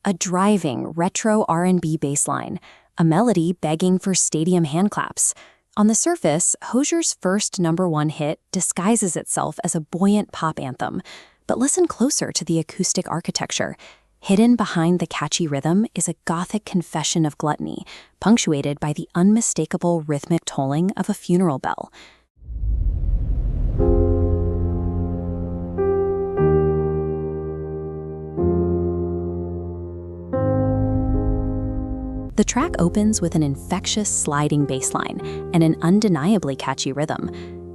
a driving, retro R&B bassline, a melody begging for stadium handclaps. On the surface, Hozier's first #1 hit disguises itself as a buoyant pop anthem, but listen closer to the acoustic architecture. Hidden behind the catchy rhythm is a gothic confession of gluttony, punctuated by the unmistakable rhythmic tolling of a funeral bell. The track opens with an infectious sliding bass line and an undeniably catchy rhythm.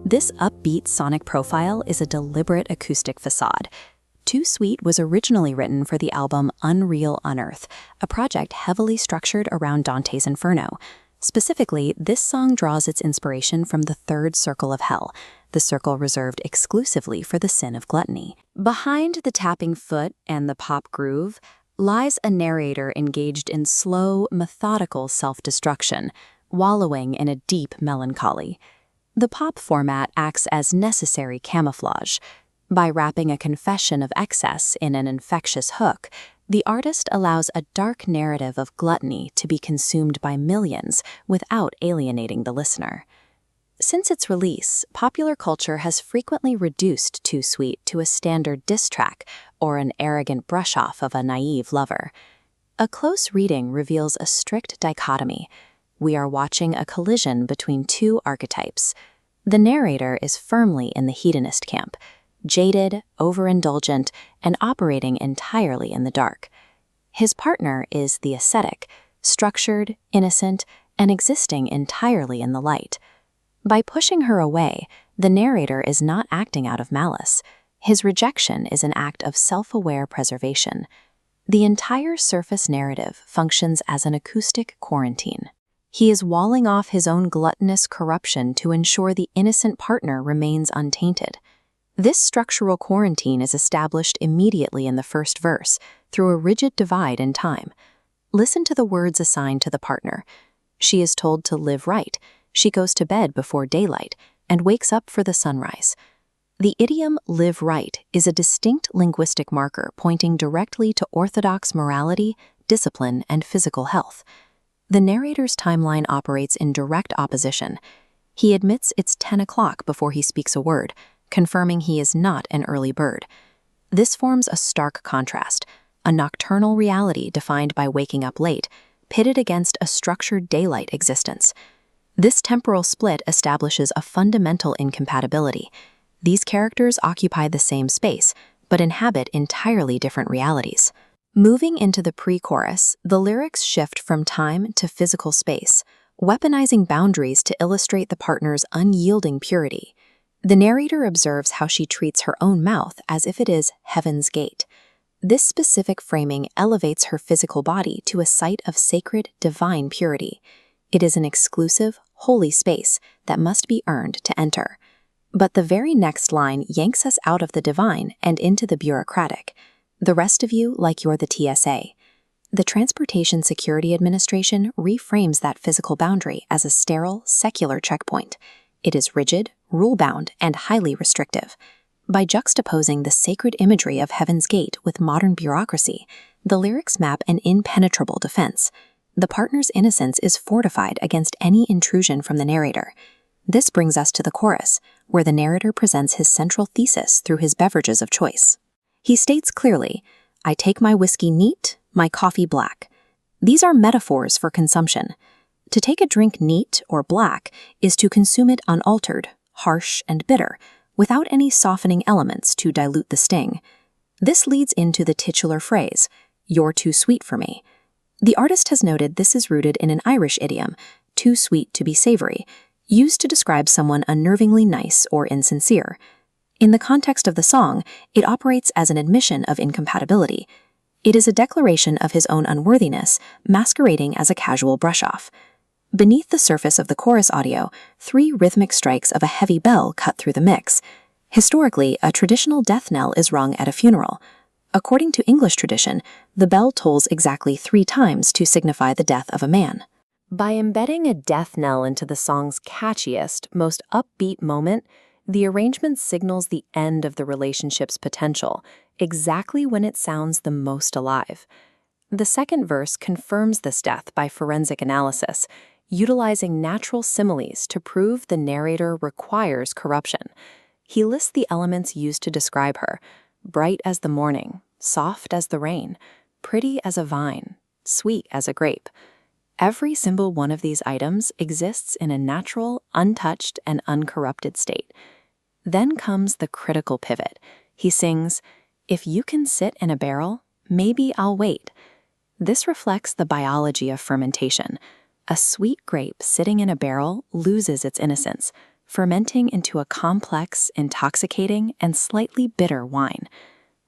This upbeat sonic profile is a deliberate acoustic facade. Too Sweet was originally written for the album Unreal Unearth, a project heavily structured around Dante's Inferno. Specifically, this song draws its inspiration from the third circle of hell, the circle reserved exclusively for the sin of gluttony. Behind the tapping foot and the pop groove lies a narrator engaged in slow, methodical self-destruction, wallowing in a deep melancholy. The pop format acts as necessary camouflage. By wrapping a confession of excess in an infectious hook, the artist allows a dark narrative of gluttony to be consumed by millions without alienating the listener. Since its release, popular culture has frequently reduced Too Sweet to a standard diss track or an arrogant brush-off of a naive lover. A close reading reveals a strict dichotomy. We are watching a collision between two archetypes. The narrator is firmly in the hedonist camp, jaded, overindulgent, and operating entirely in the dark. His partner is the ascetic, structured, innocent, and existing entirely in the light. By pushing her away, the narrator is not acting out of malice. His rejection is an act of self-aware preservation. The entire surface narrative functions as an acoustic quarantine. He is walling off his own gluttonous corruption to ensure the innocent partner remains untainted. This structural quarantine is established immediately in the first verse through a rigid divide in time. Listen to the words assigned to the partner. She is told to live right. She goes to bed before daylight and wakes up for the sunrise. The idiom live right is a distinct linguistic marker pointing directly to orthodox morality, discipline, and physical health. The narrator's timeline operates in direct opposition. He admits it's 10 o'clock before he speaks a word, confirming he is not an early bird. This forms a stark contrast, a nocturnal reality defined by waking up late, pitted against a structured daylight existence. This temporal split establishes a fundamental incompatibility. These characters occupy the same space, but inhabit entirely different realities. Moving into the pre-chorus, the lyrics shift from time to physical space, weaponizing boundaries to illustrate the partner's unyielding purity. The narrator observes how she treats her own mouth as if it is heaven's gate. This specific framing elevates her physical body to a site of sacred, divine purity. It is an exclusive, holy space that must be earned to enter. But the very next line yanks us out of the divine and into the bureaucratic. The rest of you like you're the TSA. The Transportation Security Administration reframes that physical boundary as a sterile, secular checkpoint. It is rigid, rule-bound, and highly restrictive. By juxtaposing the sacred imagery of Heaven's Gate with modern bureaucracy, the lyrics map an impenetrable defense. The partner's innocence is fortified against any intrusion from the narrator. This brings us to the chorus, where the narrator presents his central thesis through his beverages of choice. He states clearly, "I take my whiskey neat, my coffee black." These are metaphors for consumption. To take a drink neat or black is to consume it unaltered, harsh, and bitter, without any softening elements to dilute the sting. This leads into the titular phrase, "You're too sweet for me." The artist has noted this is rooted in an Irish idiom, too sweet to be savory, used to describe someone unnervingly nice or insincere. In the context of the song, it operates as an admission of incompatibility. It is a declaration of his own unworthiness, masquerading as a casual brush-off. Beneath the surface of the chorus audio, 3 rhythmic strikes of a heavy bell cut through the mix. Historically, a traditional death knell is rung at a funeral. According to English tradition, the bell tolls exactly 3 times to signify the death of a man. By embedding a death knell into the song's catchiest, most upbeat moment, the arrangement signals the end of the relationship's potential, exactly when it sounds the most alive. The second verse confirms this death by forensic analysis, utilizing natural similes to prove the narrator requires corruption. He lists the elements used to describe her: bright as the morning, soft as the rain, pretty as a vine, sweet as a grape. Every single one of these items exists in a natural, untouched, and uncorrupted state. Then comes the critical pivot. He sings, "If you can sit in a barrel, maybe I'll wait." This reflects the biology of fermentation. A sweet grape sitting in a barrel loses its innocence, fermenting into a complex, intoxicating, and slightly bitter wine.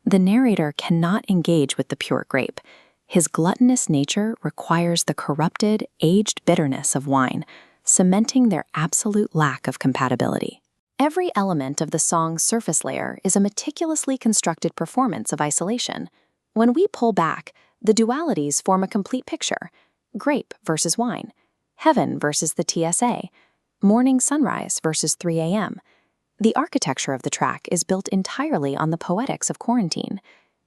The narrator cannot engage with the pure grape. His gluttonous nature requires the corrupted, aged bitterness of wine, cementing their absolute lack of compatibility. Every element of the song's surface layer is a meticulously constructed performance of isolation. When we pull back, the dualities form a complete picture: grape versus wine, heaven versus the TSA, morning sunrise versus 3 a.m. The architecture of the track is built entirely on the poetics of quarantine.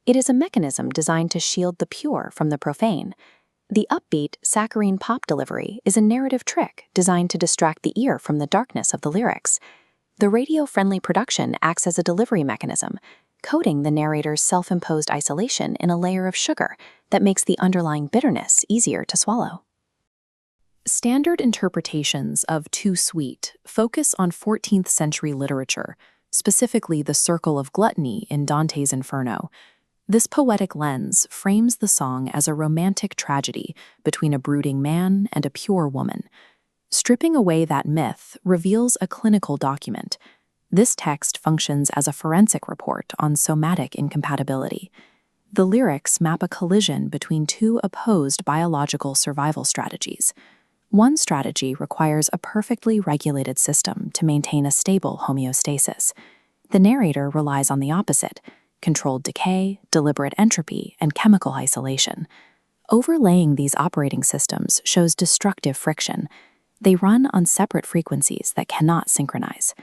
It is a mechanism designed to shield the pure from the profane. The upbeat, saccharine pop delivery is a narrative trick designed to distract the ear from the darkness of the lyrics. The radio-friendly production acts as a delivery mechanism, coating the narrator's self-imposed isolation in a layer of sugar that makes the underlying bitterness easier to swallow. Standard interpretations of Too Sweet focus on 14th century literature, specifically the circle of gluttony in Dante's Inferno. This poetic lens frames the song as a romantic tragedy between a brooding man and a pure woman. Stripping away that myth reveals a clinical document. This text functions as a forensic report on somatic incompatibility. The lyrics map a collision between two opposed biological survival strategies. One strategy requires a perfectly regulated system to maintain a stable homeostasis. The narrator relies on the opposite: controlled decay, deliberate entropy, and chemical isolation. Overlaying these operating systems shows destructive friction. They run on separate frequencies that cannot synchronize.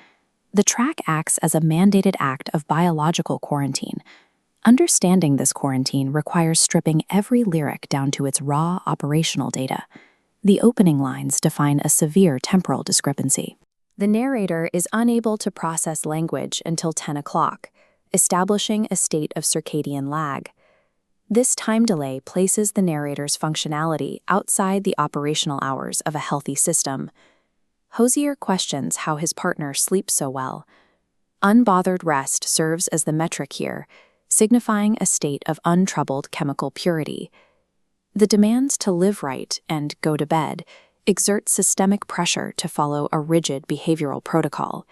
The track acts as a mandated act of biological quarantine. Understanding this quarantine requires stripping every lyric down to its raw operational data. The opening lines define a severe temporal discrepancy. The narrator is unable to process language until 10 o'clock, establishing a state of circadian lag. This time delay places the narrator's functionality outside the operational hours of a healthy system. Hozier questions how his partner sleeps so well. Unbothered rest serves as the metric here, signifying a state of untroubled chemical purity. The demands to live right and go to bed exert systemic pressure to follow a rigid behavioral protocol.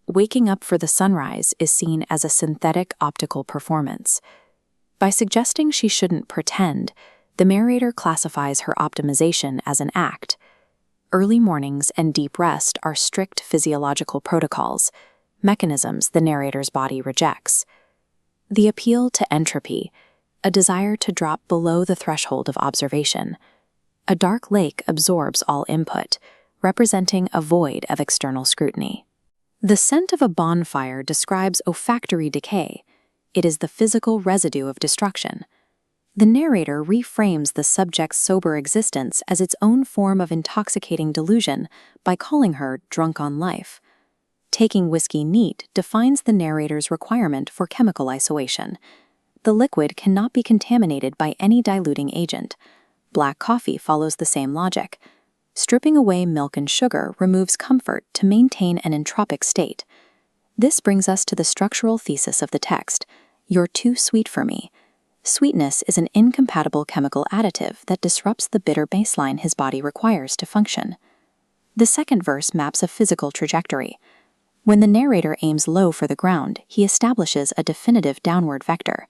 Waking up for the sunrise is seen as a synthetic optical performance. By suggesting she shouldn't pretend, the narrator classifies her optimization as an act. Early mornings and deep rest are strict physiological protocols, mechanisms the narrator's body rejects. The appeal to entropy, a desire to drop below the threshold of observation. A dark lake absorbs all input, representing a void of external scrutiny. The scent of a bonfire describes olfactory decay. It is the physical residue of destruction. The narrator reframes the subject's sober existence as its own form of intoxicating delusion by calling her drunk on life. Taking whiskey neat defines the narrator's requirement for chemical isolation. The liquid cannot be contaminated by any diluting agent. Black coffee follows the same logic. Stripping away milk and sugar removes comfort to maintain an entropic state. This brings us to the structural thesis of the text: "You're too sweet for me." Sweetness is an incompatible chemical additive that disrupts the bitter baseline his body requires to function. The second verse maps a physical trajectory. When the narrator aims low for the ground, he establishes a definitive downward vector.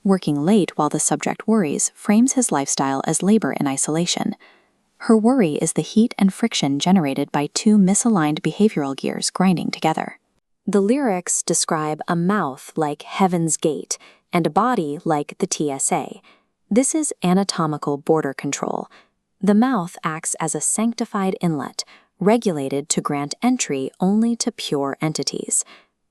Working late while the subject worries frames his lifestyle as labor in isolation. Her worry is the heat and friction generated by two misaligned behavioral gears grinding together. The lyrics describe a mouth like Heaven's Gate and a body like the TSA. This is anatomical border control. The mouth acts as a sanctified inlet, regulated to grant entry only to pure entities.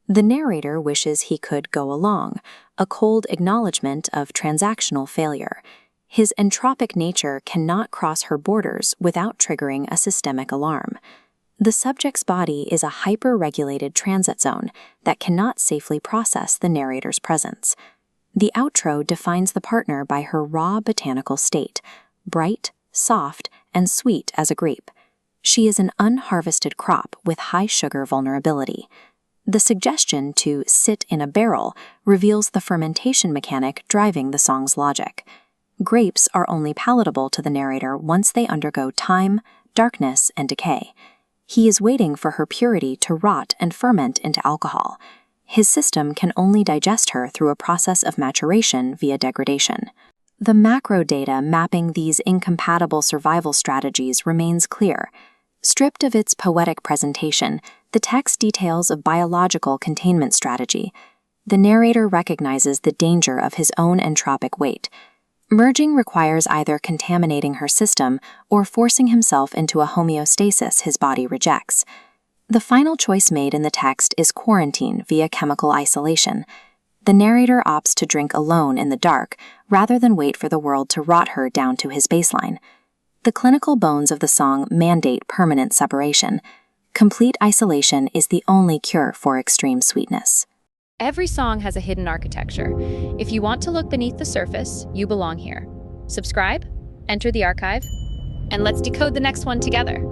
The narrator wishes he could go along, a cold acknowledgement of transactional failure. His entropic nature cannot cross her borders without triggering a systemic alarm. The subject's body is a hyper-regulated transit zone that cannot safely process the narrator's presence. The outro defines the partner by her raw botanical state, bright, soft, and sweet as a grape. She is an unharvested crop with high sugar vulnerability. The suggestion to sit in a barrel reveals the fermentation mechanic driving the song's logic. Grapes are only palatable to the narrator once they undergo time, darkness, and decay. He is waiting for her purity to rot and ferment into alcohol. His system can only digest her through a process of maturation via degradation. The macro data mapping these incompatible survival strategies remains clear. Stripped of its poetic presentation, the text details a biological containment strategy. The narrator recognizes the danger of his own entropic weight. Merging requires either contaminating her system or forcing himself into a homeostasis his body rejects. The final choice made in the text is quarantine via chemical isolation. The narrator opts to drink alone in the dark rather than wait for the world to rot her down to his baseline. The clinical bones of the song mandate permanent separation. Complete isolation is the only cure for extreme sweetness. Every song has a hidden architecture. If you want to look beneath the surface, you belong here. Subscribe, enter the archive, and let's decode the next one together.